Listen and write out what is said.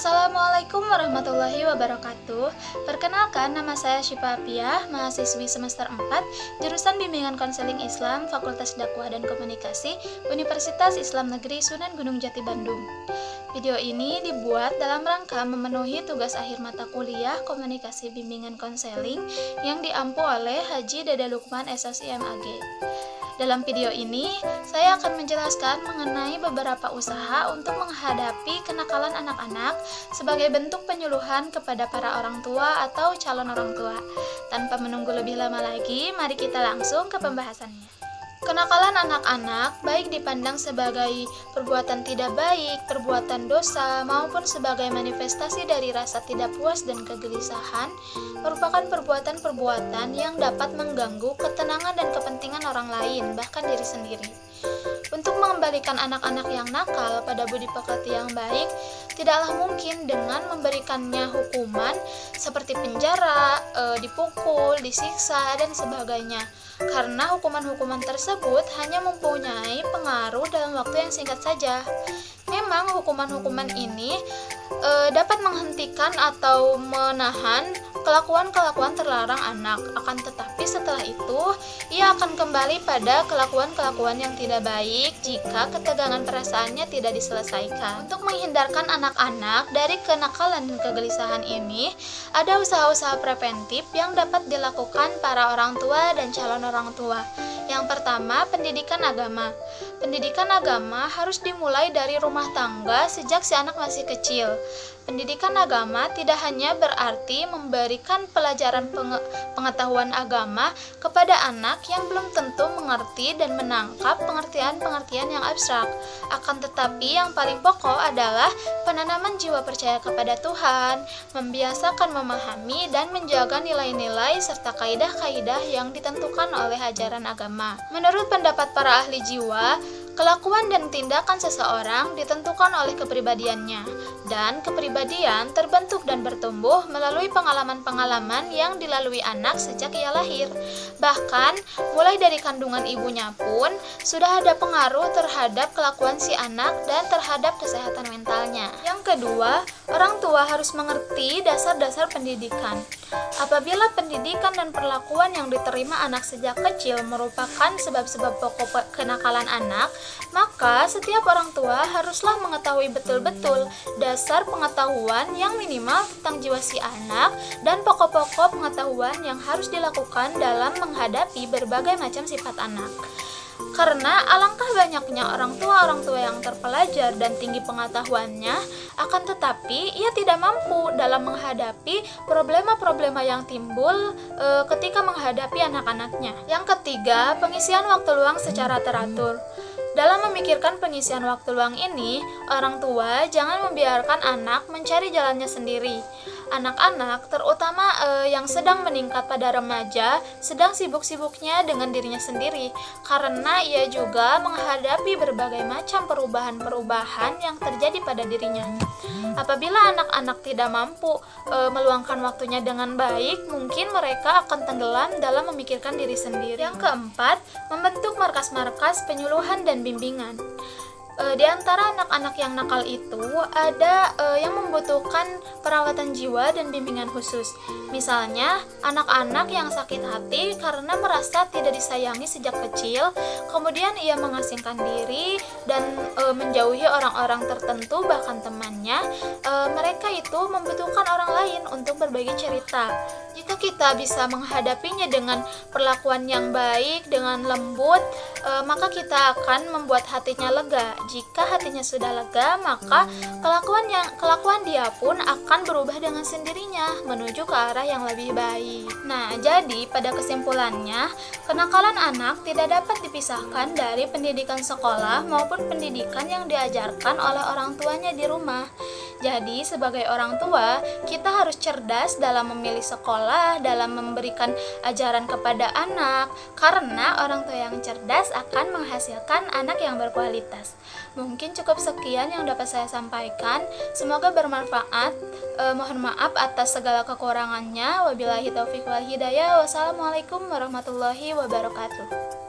Assalamualaikum warahmatullahi wabarakatuh. Perkenalkan, nama saya Syifa Apiah, mahasiswi semester 4, jurusan Bimbingan Konseling Islam, Fakultas Dakwah dan Komunikasi, Universitas Islam Negeri Sunan Gunung Jati Bandung. Video ini dibuat dalam rangka memenuhi tugas akhir mata kuliah Komunikasi Bimbingan Konseling yang diampu oleh Haji Dede Lukman SSIMAG. Dalam video ini, saya akan menjelaskan mengenai beberapa usaha untuk menghadapi kenakalan anak-anak sebagai bentuk penyuluhan kepada para orang tua atau calon orang tua. Tanpa menunggu lebih lama lagi, mari kita langsung ke pembahasannya. Kenakalan anak-anak baik dipandang sebagai perbuatan tidak baik, perbuatan dosa, maupun sebagai manifestasi dari rasa tidak puas dan kegelisahan, merupakan perbuatan-perbuatan yang dapat mengganggu ketenangan dan kepentingan orang lain, bahkan diri sendiri. Untuk mengembalikan anak-anak yang nakal pada budi pekerti yang baik, tidaklah mungkin dengan memberikannya hukuman seperti penjara, dipukul, disiksa, dan sebagainya. Karena hukuman-hukuman tersebut hanya mempunyai pengaruh dalam waktu yang singkat saja. Memang hukuman-hukuman ini dapat menghentikan atau menahan kelakuan-kelakuan terlarang anak. Akan tetapi setelah itu, ia akan kembali pada kelakuan-kelakuan yang tidak baik jika ketegangan perasaannya tidak diselesaikan. Untuk menghindarkan anak-anak dari kenakalan dan kegelisahan ini, ada usaha-usaha preventif yang dapat dilakukan para orang tua dan calon orang tua. Yang pertama, pendidikan agama. Pendidikan agama harus dimulai dari rumah tangga sejak si anak masih kecil. Pendidikan agama tidak hanya berarti memberikan pelajaran pengetahuan agama kepada anak yang belum tentu mengerti dan menangkap pengertian-pengertian yang abstrak. Akan tetapi yang paling pokok adalah penanaman jiwa percaya kepada Tuhan, membiasakan memahami dan menjaga nilai-nilai serta kaidah-kaidah yang ditentukan oleh ajaran agama. Menurut pendapat para ahli jiwa, kelakuan dan tindakan seseorang ditentukan oleh kepribadiannya, dan kepribadian terbentuk dan bertumbuh melalui pengalaman-pengalaman yang dilalui anak sejak ia lahir. Bahkan, mulai dari kandungan ibunya pun sudah ada pengaruh terhadap kelakuan si anak dan terhadap kesehatan mentalnya. Yang kedua, orang tua harus mengerti dasar-dasar pendidikan. Apabila pendidikan dan perlakuan yang diterima anak sejak kecil merupakan sebab-sebab pokok kenakalan anak, maka setiap orang tua haruslah mengetahui betul-betul dasar pengetahuan yang minimal tentang jiwa si anak dan pokok-pokok pengetahuan yang harus dilakukan dalam menghadapi berbagai macam sifat anak. Karena alangkah banyaknya orang tua yang terpelajar dan tinggi pengetahuannya, akan tetapi ia tidak mampu dalam menghadapi problema-problema yang timbul ketika menghadapi anak-anaknya. Yang ketiga, pengisian waktu luang secara teratur. Dalam memikirkan pengisian waktu luang ini, orang tua jangan membiarkan anak mencari jalannya sendiri. Anak-anak, terutama yang sedang meningkat pada remaja, sedang sibuk-sibuknya dengan dirinya sendiri, karena ia juga menghadapi berbagai macam perubahan-perubahan yang terjadi pada dirinya. Apabila anak-anak tidak mampu meluangkan waktunya dengan baik, mungkin mereka akan tenggelam dalam memikirkan diri sendiri. Yang keempat, membentuk markas-markas penyuluhan dan bimbingan. Di antara anak-anak yang nakal itu ada yang membutuhkan perawatan jiwa dan bimbingan khusus. Misalnya, anak-anak yang sakit hati karena merasa tidak disayangi sejak kecil, kemudian ia mengasingkan diri dan menjauhi orang-orang tertentu, bahkan temannya. Mereka itu membutuhkan orang lain untuk berbagi cerita. Jika kita bisa menghadapinya dengan perlakuan yang baik, dengan lembut, maka kita akan membuat hatinya lega. Jika hatinya sudah lega, maka kelakuan dia pun akan berubah dengan sendirinya menuju ke arah yang lebih baik. Nah, jadi pada kesimpulannya, kenakalan anak tidak dapat dipisahkan dari pendidikan sekolah maupun pendidikan yang diajarkan oleh orang tuanya di rumah. Jadi, sebagai orang tua, kita harus cerdas dalam memilih sekolah, dalam memberikan ajaran kepada anak, karena orang tua yang cerdas akan menghasilkan anak yang berkualitas. Mungkin cukup sekian yang dapat saya sampaikan. Semoga bermanfaat. Mohon maaf atas segala kekurangannya. Wabillahi taufiq wal hidayah. Wassalamualaikum warahmatullahi wabarakatuh.